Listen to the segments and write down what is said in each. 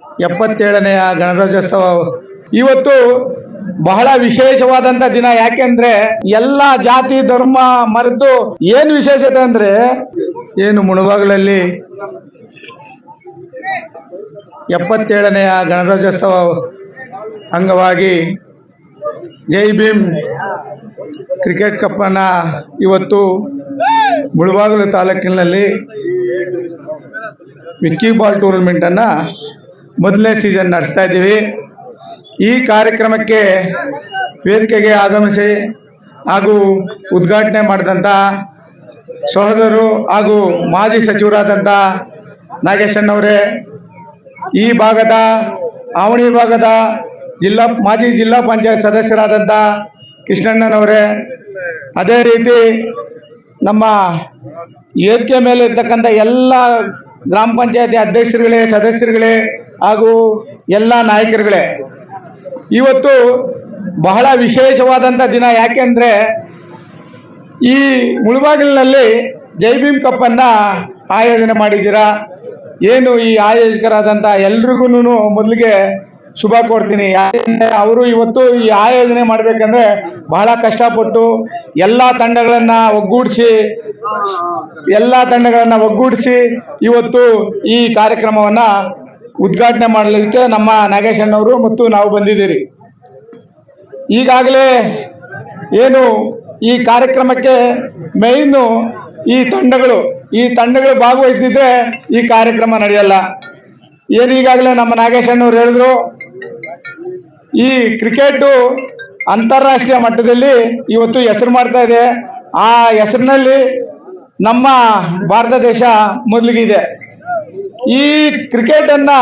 77ನೆಯ ಗಣರಾಜ್ಯೋತ್ಸವ ಇವತ್ತು ಬಹಳ ವಿಶೇಷವಾದಂತ ದಿನ. ಯಾಕೆಂದ್ರೆ ಎಲ್ಲ ಜಾತಿ ಧರ್ಮ ಮರೆತು ಏನು ವಿಶೇಷತೆ ಅಂದ್ರೆ ಏನು ಮುಳಬಾಗಿಲಲ್ಲಿ 77ನೆಯ ಗಣರಾಜ್ಯೋತ್ಸವ ಅಂಗವಾಗಿ ಜೈ ಭೀಮ್ ಕ್ರಿಕೆಟ್ ಕಪ್ ಅನ್ನ ಇವತ್ತು ಮುಳಬಾಗಿಲು ತಾಲೂಕಿನಲ್ಲಿ ವಿಕ್ಕಿ ಬಾಲ್ ಟೂರ್ನಮೆಂಟ್ ಅನ್ನ ಮೊದಲನೇ ಸೀಸನ್ ನಡೆಸ್ತಾ ಇದ್ದೀವಿ. ಈ ಕಾರ್ಯಕ್ರಮಕ್ಕೆ ವೇದಿಕೆಗೆ ಆಗಮಿಸಿ ಹಾಗೂ ಉದ್ಘಾಟನೆ ಮಾಡಿದಂಥ ಸಹೋದರರು ಹಾಗೂ ಮಾಜಿ ಸಚಿವರಾದಂಥ ನಾಗೇಶಣ್ಣವರೇ, ಈ ಭಾಗದ ಆವಣಿ ಭಾಗದ ಮಾಜಿ ಜಿಲ್ಲಾ ಪಂಚಾಯತ್ ಸದಸ್ಯರಾದಂಥ ಕೃಷ್ಣಣ್ಣನವರೇ, ಅದೇ ರೀತಿ ನಮ್ಮ ವೇದಿಕೆ ಮೇಲೆ ಇರ್ತಕ್ಕಂಥ ಎಲ್ಲ ಗ್ರಾಮ ಪಂಚಾಯತಿ ಅಧ್ಯಕ್ಷರುಗಳೇ, ಸದಸ್ಯರುಗಳೇ ಹಾಗೂ ಎಲ್ಲ ನಾಯಕರುಗಳೇ, ಇವತ್ತು ಬಹಳ ವಿಶೇಷವಾದಂಥ ದಿನ. ಯಾಕೆಂದರೆ ಈ ಮುಳಬಾಗಿಲಿನಲ್ಲಿ ಜೈ ಭೀಮ್ ಕಪ್ಪನ್ನು ಆಯೋಜನೆ ಮಾಡಿದ್ದೀರಾ. ಏನು ಈ ಆಯೋಜಕರಾದಂಥ ಎಲ್ರಿಗೂ ಮೊದಲಿಗೆ ಶುಭ ಕೊಡ್ತೀನಿ. ಯಾಕೆಂದರೆ ಅವರು ಇವತ್ತು ಈ ಆಯೋಜನೆ ಮಾಡಬೇಕಂದ್ರೆ ಬಹಳ ಕಷ್ಟಪಟ್ಟು ಎಲ್ಲ ತಂಡಗಳನ್ನು ಒಗ್ಗೂಡಿಸಿ ಇವತ್ತು ಈ ಕಾರ್ಯಕ್ರಮವನ್ನು ಉದ್ಘಾಟನೆ ಮಾಡಲಿಕ್ಕೆ ನಮ್ಮ ನಾಗೇಶಣ್ಣವರು ಮತ್ತು ನಾವು ಬಂದಿದ್ದೀರಿ. ಈಗಾಗಲೇ ಏನು ಈ ಕಾರ್ಯಕ್ರಮಕ್ಕೆ ಮೇಯ್ನು ಈ ತಂಡಗಳು ಭಾಗವಹಿಸಿದ್ರೆ ಈ ಕಾರ್ಯಕ್ರಮ ನಡೆಯಲ್ಲ. ಏನು ಈಗಾಗಲೇ ನಮ್ಮ ನಾಗೇಶಣ್ಣವ್ರು ಹೇಳಿದ್ರು, ಈ ಕ್ರಿಕೆಟು ಅಂತಾರಾಷ್ಟ್ರೀಯ ಮಟ್ಟದಲ್ಲಿ ಇವತ್ತು ಹೆಸರು ಮಾಡ್ತಾ ಇದೆ. ಆ ಹೆಸರಿನಲ್ಲಿ ನಮ್ಮ ಭಾರತ ದೇಶ ಮೊದಲಿಗಿದೆ. ಈ ಕ್ರಿಕೆಟನ್ನು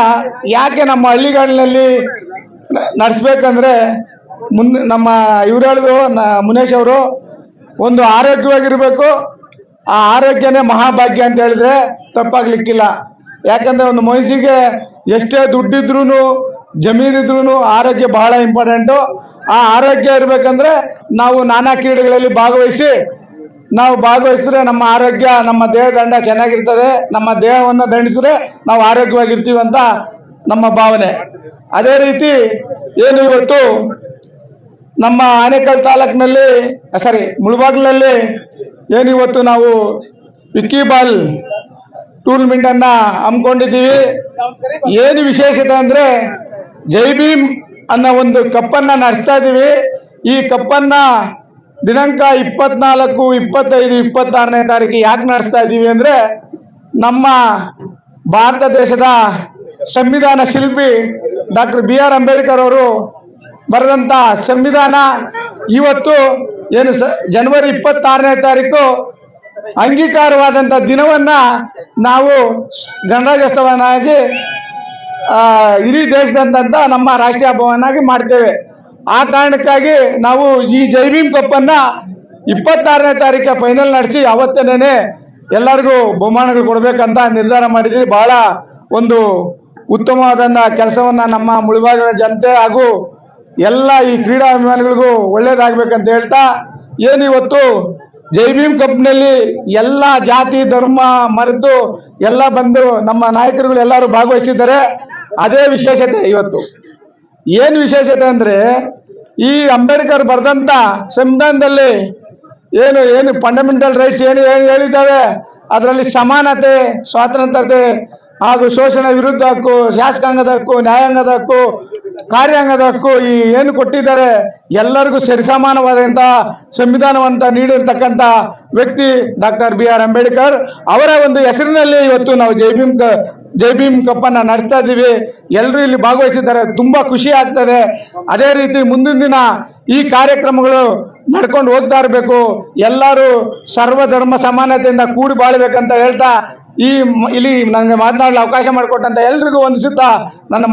ಯಾಕೆ ನಮ್ಮ ಹಳ್ಳಿಗಳಲ್ಲಿ ನಡೆಸ್ಬೇಕಂದ್ರೆ ನಮ್ಮ ಇವ್ರು ಹೇಳಿದ್ರು ಮುನೇಶ್ ಅವರು, ಒಂದು ಆರೋಗ್ಯವಾಗಿರಬೇಕು. ಆ ಆರೋಗ್ಯನೇ ಮಹಾಭಾಗ್ಯ ಅಂತ ಹೇಳಿದ್ರೆ ತಪ್ಪಾಗ್ಲಿಕ್ಕಿಲ್ಲ. ಯಾಕಂದರೆ ಒಂದು ಮನುಷ್ಯನಿಗೆ ಎಷ್ಟೇ ದುಡ್ಡಿದ್ರೂ ಜಮೀನಿದ್ರೂ ಆರೋಗ್ಯ ಬಹಳ ಇಂಪಾರ್ಟೆಂಟು. ಆ ಆರೋಗ್ಯ ಇರಬೇಕಂದ್ರೆ ನಾವು ನಾನಾ ಕ್ರೀಡೆಗಳಲ್ಲಿ ಭಾಗವಹಿಸಿದ್ರೆ ನಮ್ಮ ಆರೋಗ್ಯ, ನಮ್ಮ ದೇಹದಂಡ ಚೆನ್ನಾಗಿರ್ತದೆ. ನಮ್ಮ ದೇಹವನ್ನು ದಂಡಿಸಿದ್ರೆ ನಾವು ಆರೋಗ್ಯವಾಗಿರ್ತೀವಿ ಅಂತ ನಮ್ಮ ಭಾವನೆ. ಅದೇ ರೀತಿ ಏನು ಇವತ್ತು ನಮ್ಮ ಆನೇಕಲ್ ತಾಲೂಕಿನಲ್ಲಿ ಮುಳಬಾಗಿಲಲ್ಲಿ ಏನು ಇವತ್ತು ನಾವು ವಿಕ್ಕಿ ಬಾಲ್ ಟೂರ್ನಮೆಂಟನ್ನು ಹಮ್ಮಿಕೊಂಡಿದ್ದೀವಿ. ಏನು ವಿಶೇಷತೆ ಅಂದರೆ ಜೈ ಭೀಮ್ ಅನ್ನೋ ಒಂದು ಕಪ್ಪನ್ನು ನಡೆಸ್ತಾ ಇದ್ದೀವಿ. ಈ ಕಪ್ಪನ್ನು ದಿನಾಂಕ 24, 25, 26ನೇ ತಾರೀಕು ಯಾಕೆ ನಡೆಸ್ತಾ ಇದ್ದೀವಿ ಅಂದರೆ ನಮ್ಮ ಭಾರತ ದೇಶದ ಸಂವಿಧಾನ ಶಿಲ್ಪಿ ಡಾಕ್ಟರ್ BR ಅಂಬೇಡ್ಕರ್ ಅವರು ಬರೆದಂಥ ಸಂವಿಧಾನ ಇವತ್ತು ಏನು ಜನವರಿ 26ನೇ ತಾರೀಕು ಅಂಗೀಕಾರವಾದಂಥ ದಿನವನ್ನು ನಾವು ಗಣರಾಜ್ಯೋತ್ಸವನಾಗಿ ಇಡೀ ದೇಶದಂತ ನಮ್ಮ ರಾಷ್ಟ್ರೀಯ ಹಬ್ಬವನ್ನಾಗಿ ಮಾಡ್ತೇವೆ. ಆ ಕಾರಣಕ್ಕಾಗಿ ನಾವು ಈ ಜೈ ಭೀಮ್ ಕಪ್ಪನ್ನು 26ನೇ ತಾರೀಕು ಫೈನಲ್ ನಡೆಸಿ ಅವತ್ತೇನೆ ಎಲ್ಲರಿಗೂ ಬಹುಮಾನಗಳು ಕೊಡಬೇಕಂತ ನಿರ್ಧಾರ ಮಾಡಿದ್ದೀವಿ. ಬಹಳ ಒಂದು ಉತ್ತಮವಾದಂಥ ಕೆಲಸವನ್ನು ನಮ್ಮ ಮುಳಬಾಗಿಲಿನ ಜನತೆ ಹಾಗೂ ಎಲ್ಲ ಈ ಕ್ರೀಡಾ ಅಭಿಮಾನಿಗಳಿಗೂ ಒಳ್ಳೇದಾಗಬೇಕಂತ ಹೇಳ್ತಾ, ಏನು ಇವತ್ತು ಜೈ ಭೀಮ್ ಕಪ್ನಲ್ಲಿ ಎಲ್ಲ ಜಾತಿ ಧರ್ಮ ಮರೆತು ಎಲ್ಲ ಬಂದು ನಮ್ಮ ನಾಯಕರುಗಳು ಎಲ್ಲರೂ ಭಾಗವಹಿಸಿದ್ದಾರೆ. ಅದೇ ವಿಶೇಷತೆ. ಇವತ್ತು ಏನು ವಿಶೇಷತೆ ಅಂದರೆ ಈ ಅಂಬೇಡ್ಕರ್ ಬರೆದಂಥ ಸಂವಿಧಾನದಲ್ಲಿ ಏನು ಫಂಡಮೆಂಟಲ್ ರೈಟ್ಸ್ ಏನು ಹೇಳಿದ್ದಾವೆ ಅದರಲ್ಲಿ ಸಮಾನತೆ, ಸ್ವಾತಂತ್ರ್ಯತೆ ಹಾಗೂ ಶೋಷಣೆ ವಿರುದ್ಧ ಹಕ್ಕು, ಶಾಸಕಾಂಗದ ಹಕ್ಕು, ನ್ಯಾಯಾಂಗದ ಹಕ್ಕು, ಕಾರ್ಯಾಂಗದ ಹಕ್ಕು ಈ ಏನು ಕೊಟ್ಟಿದ್ದಾರೆ ಎಲ್ಲರಿಗೂ ಸರಿಸಮಾನವಾದಂಥ ಸಂವಿಧಾನವಂತ ನೀಡಿರ್ತಕ್ಕಂಥ ವ್ಯಕ್ತಿ ಡಾಕ್ಟರ್ BR ಅಂಬೇಡ್ಕರ್ ಅವರ ಒಂದು ಹೆಸರಿನಲ್ಲಿ ಇವತ್ತು ನಾವು ಜೈ ಭೀಮ್ ಕಪ್ಪನ್ನು ನಡೆಸ್ತಾ ಇದ್ದೀವಿ. ಎಲ್ಲರೂ ಇಲ್ಲಿ ಭಾಗವಹಿಸಿದ್ದಾರೆ, ತುಂಬ ಖುಷಿ ಆಗ್ತದೆ. ಅದೇ ರೀತಿ ಮುಂದಿನ ದಿನ ಈ ಕಾರ್ಯಕ್ರಮಗಳು ನಡ್ಕೊಂಡು ಹೋಗ್ತಾ ಇರಬೇಕು. ಎಲ್ಲರೂ ಸರ್ವಧರ್ಮ ಸಮಾನತೆಯಿಂದ ಕೂಡಿ ಬಾಳಬೇಕಂತ ಹೇಳ್ತಾ ಇಲ್ಲಿ ನನಗೆ ಮಾತನಾಡಲು ಅವಕಾಶ ಮಾಡಿಕೊಟ್ಟಂತ ಎಲ್ರಿಗೂ ವಂದಿಸುತ್ತಾ ನನ್ನ